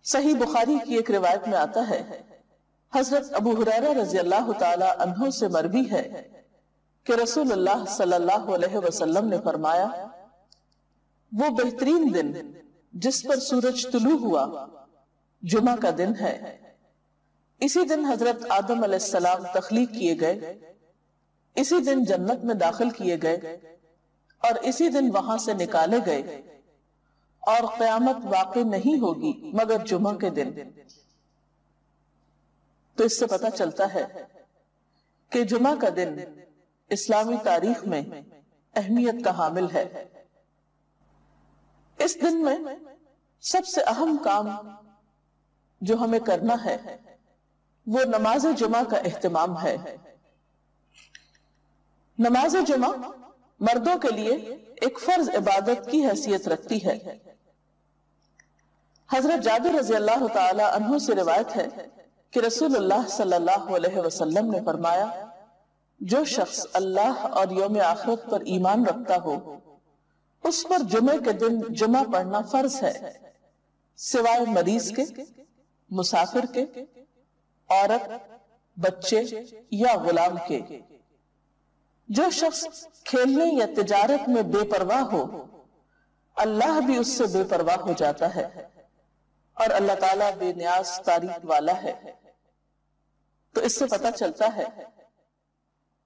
صحیح بخاری کی ایک روایت میں آتا ہے، حضرت ابو ہریرہ رضی اللہ تعالی عنہ سے مروی ہے کہ رسول اللہ صلی اللہ علیہ وسلم نے فرمایا، وہ بہترین دن جس پر سورج طلوع ہوا جمعہ کا دن ہے۔ اسی دن حضرت آدم علیہ السلام تخلیق کیے گئے، اسی دن جنت میں داخل کیے گئے اور اسی دن وہاں سے نکالے گئے، اور قیامت واقع نہیں ہوگی مگر جمعہ کے دن۔ تو اس سے پتہ چلتا ہے کہ جمعہ کا دن اسلامی تاریخ میں اہمیت کا حامل ہے۔ اس دن میں سب سے اہم کام جو ہمیں کرنا ہے وہ نماز جمعہ کا اہتمام ہے۔ نماز جمعہ مردوں کے لیے ایک فرض عبادت کی حیثیت رکھتی ہے۔ حضرت جابر رضی اللہ تعالی عنہ سے روایت ہے کہ رسول اللہ صلی اللہ علیہ وسلم نے فرمایا، جو شخص اللہ اور یوم آخرت پر ایمان رکھتا ہو اس پر جمعے کے دن جمعہ پڑھنا فرض ہے، سوائے مریض کے، مسافر کے، عورت، بچے یا غلام کے۔ جو شخص کھیلنے یا تجارت میں بے پرواہ ہو اللہ بھی اس سے بے پرواہ ہو جاتا ہے، اور اللہ تعالیٰ بے نیاز تعریف والا ہے۔ تو اس سے پتہ چلتا ہے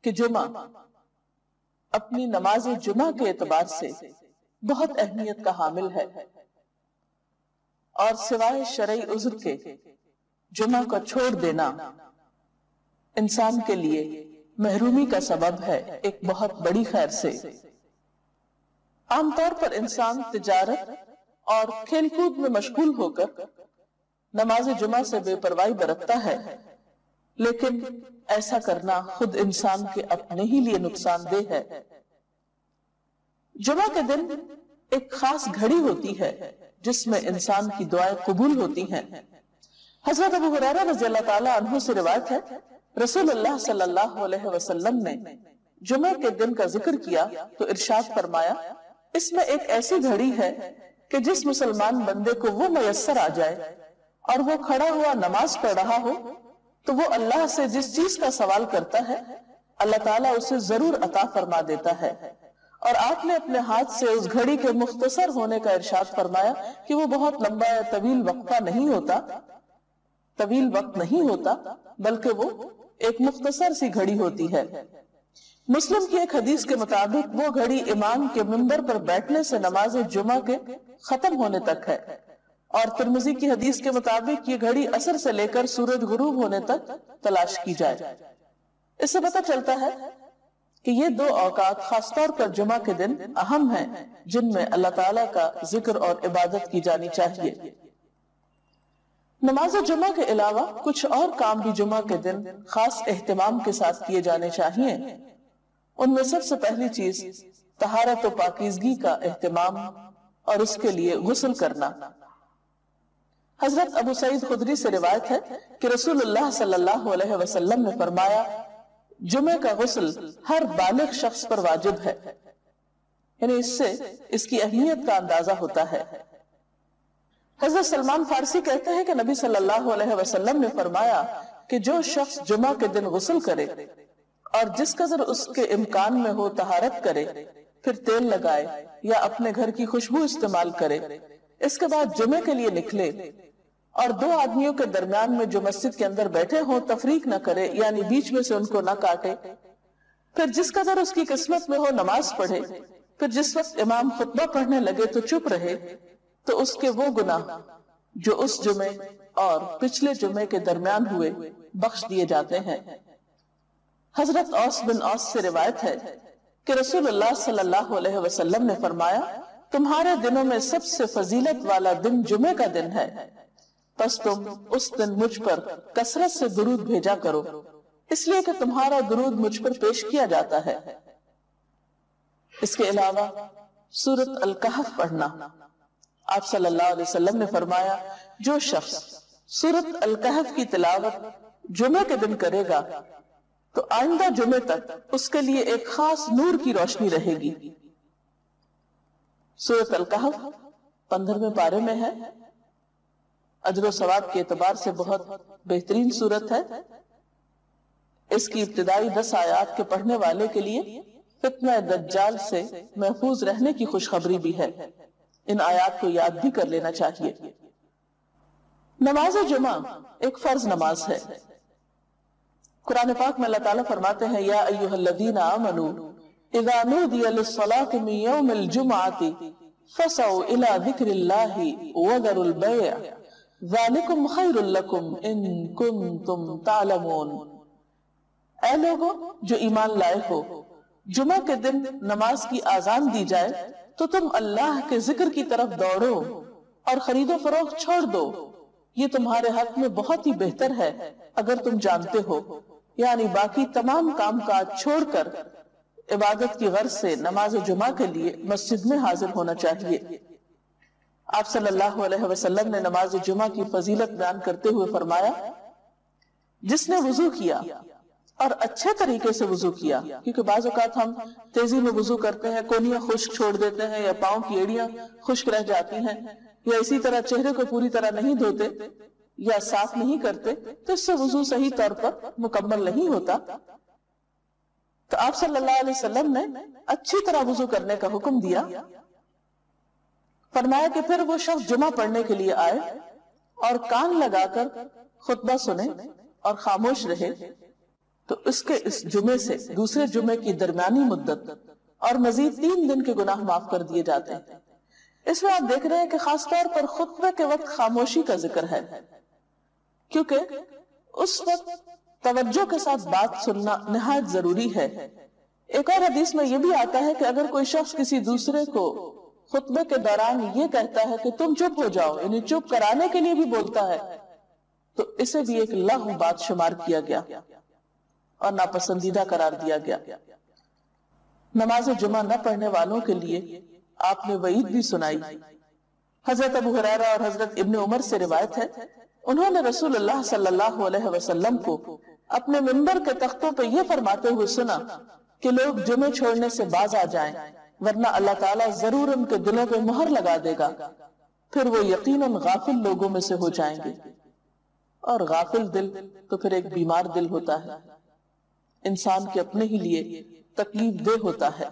کہ جمعہ اپنی نماز جمعہ کے اعتبار سے بہت اہمیت کا حامل ہے، اور سوائے شرعی عذر کے جمعہ کو چھوڑ دینا انسان کے لیے محرومی کا سبب ہے ایک بہت بڑی خیر سے۔ عام طور پر انسان تجارت اور کھیل کود میں مشغول ہو کر نماز جمعہ سے بے پرواہی برتتا ہے، لیکن ایسا کرنا خود انسان کے اپنے ہی لیے نقصان دہ ہے۔ جمعہ کے دن ایک خاص گھڑی ہوتی ہے جس میں انسان کی دعائیں قبول ہوتی ہیں۔ حضرت ابو ہریرہ رضی اللہ تعالی عنہ سے روایت ہے، رسول اللہ صلی اللہ علیہ وسلم نے جمعہ کے دن کا ذکر کیا تو ارشاد فرمایا، اس میں ایک ایسی گھڑی ہے کہ جس مسلمان بندے کو وہ میسر آ جائے اور وہ کھڑا ہوا نماز پڑھ رہا ہو تو وہ اللہ سے جس چیز کا سوال کرتا ہے اللہ تعالیٰ اسے ضرور عطا فرما دیتا ہے۔ اور آپ نے اپنے ہاتھ سے اس گھڑی کے مختصر ہونے کا ارشاد فرمایا کہ وہ بہت لمبا یا طویل وقفہ نہیں ہوتا، طویل وقت نہیں ہوتا، بلکہ وہ ایک مختصر سی گھڑی ہوتی ہے۔ مسلم کی ایک حدیث کے مطابق وہ گھڑی امام کے منبر پر بیٹھنے سے نماز جمعہ کے ختم ہونے تک ہے، اور ترمذی کی حدیث کے مطابق یہ گھڑی عصر سے لے کر سورج غروب ہونے تک تلاش کی جائے۔ اس سے پتہ چلتا ہے کہ یہ دو اوقات خاص طور پر جمعہ کے دن اہم ہیں جن میں اللہ تعالیٰ کا ذکر اور عبادت کی جانی چاہیے۔ نماز جمعہ کے علاوہ کچھ اور کام بھی جمعہ کے دن خاص اہتمام کے ساتھ کیے جانے چاہیے۔ ان میں سب سے پہلی چیز طہارت و پاکیزگی کا اہتمام اور اس کے لیے غسل کرنا۔ حضرت ابو سعید خدری سے روایت ہے کہ رسول اللہ صلی اللہ علیہ وسلم نے فرمایا، جمعہ کا غسل ہر بالغ شخص پر واجب ہے، یعنی اس سے اس کی اہمیت کا اندازہ ہوتا ہے۔ حضرت سلمان فارسی کہتے ہیں کہ نبی صلی اللہ علیہ وسلم نے فرمایا کہ جو شخص جمعہ کے دن غسل کرے اور جس قدر اس کے امکان میں ہو طہارت کرے، پھر تیل لگائے یا اپنے گھر کی خوشبو استعمال کرے، اس کے بعد جمعے کے لیے نکلے اور دو آدمیوں کے درمیان میں جو مسجد کے اندر بیٹھے ہوں تفریق نہ کرے، یعنی بیچ میں سے ان کو نہ کاٹے، پھر جس قدر اس کی قسمت میں ہو نماز پڑھے، پھر جس وقت امام خطبہ پڑھنے لگے تو چپ رہے، تو اس کے وہ گناہ جو اس جمعے اور پچھلے جمعے کے درمیان ہوئے بخش دیے جاتے ہیں۔ حضرت اوس بن اوس سے روایت ہے کہ رسول اللہ صلی اللہ علیہ وسلم نے فرمایا، تمہارے دنوں میں سب سے فضیلت والا دن جمعے کا دن ہے، پس تم اس دن مجھ پر کثرت سے درود بھیجا کرو، اس لیے کہ تمہارا درود مجھ پر پیش کیا جاتا ہے۔ اس کے علاوہ سورۃ الکہف پڑھنا۔ آپ صلی اللہ علیہ وسلم نے فرمایا، جو شخص سورۃ الکہف کی تلاوت جمعے کے دن کرے گا تو آئندہ جمعے تک اس کے لیے ایک خاص نور کی روشنی رہے گی۔ سورۃ الکہف 15ویں پارے میں ہے۔ اجر و ثواب کے اعتبار سے بہت بہترین سورت ہے۔ اس کی ابتدائی 10 آیات کے پڑھنے والے کے لیے فتنہ دجال سے محفوظ رہنے کی خوشخبری بھی ہے۔ ان آیات کو یاد بھی کر لینا چاہیے۔ نماز جمعہ ایک فرض نماز ہے۔ قرآن پاک میں اللہ تعالیٰ فرماتے ہیں یا ایھا الذین آمنوا اذا نودی للصلاۃ من یوم الجمعۃ فسعوا الی ذکر اللہ وذروا البیع ذالکم خیر لکم ان کنتم تعلمون۔ اے لوگوں جو ایمان لائے ہو، جمعہ کے دن نماز کی آذان دی جائے تو تم اللہ کے ذکر کی طرف دوڑو اور خرید و فروخت چھوڑ دو، یہ تمہارے حق میں بہت ہی بہتر ہے اگر تم جانتے ہو۔ یعنی باقی تمام کام کاج چھوڑ کر عبادت کی غرض سے نماز جمعہ کے لیے مسجد میں حاضر ہونا چاہیے۔ آپ صلی اللہ علیہ وسلم نے نماز جمعہ کی فضیلت بیان کرتے ہوئے فرمایا، جس نے وضو کیا اور اچھے طریقے سے وضو کیا، کیونکہ بعض اوقات ہم تیزی میں وضو کرتے ہیں، کونیاں خشک چھوڑ دیتے ہیں یا پاؤں کی ایڑیاں خشک رہ جاتی ہیں، یا اسی طرح چہرے کو پوری طرح نہیں دھوتے یا صاف نہیں کرتے، تو اس سے وضو صحیح طور پر مکمل نہیں ہوتا۔ تو آپ صلی اللہ علیہ وسلم نے اچھی طرح وضو کرنے کا حکم دیا، فرمایا کہ پھر وہ شخص جمعہ پڑھنے کے لیے آئے اور کان لگا کر خطبہ سنے اور خاموش رہے تو اس کے اس جمعے سے دوسرے جمعے کی درمیانی مدت اور مزید 3 دن کے گناہ معاف کر دیے جاتے ہیں۔ اس میں آپ دیکھ رہے ہیں کہ خاص طور پر خطبے کے وقت خاموشی کا ذکر ہے، کیونکہ اس وقت توجہ کے ساتھ بات سننا نہایت ضروری ہے۔ ایک اور حدیث میں یہ بھی آتا ہے کہ اگر کوئی شخص کسی دوسرے کو خطبے کے دوران یہ کہتا ہے کہ تم چپ ہو جاؤ، یعنی چپ کرانے کے لیے بھی بولتا ہے، تو اسے بھی ایک لغو بات شمار کیا گیا اور ناپسندیدہ قرار دیا گیا۔ نماز جمعہ نہ پڑھنے والوں کے لیے آپ نے وعید بھی سنائی۔ حضرت ابو ہریرہ اور حضرت ابن عمر سے روایت ہے، انہوں نے رسول اللہ صلی اللہ علیہ وسلم کو اپنے منبر کے تختوں پہ یہ فرماتے ہوئے سنا کہ لوگ جمعے چھوڑنے سے باز آ جائیں، ورنہ اللہ تعالیٰ ضرور ان کے دلوں پہ مہر لگا دے گا، پھر وہ یقیناً غافل لوگوں میں سے ہو جائیں گے۔ اور غافل دل تو پھر ایک بیمار دل ہوتا ہے، انسان کے اپنے ہی لیے تکلیف دہ ہوتا ہے۔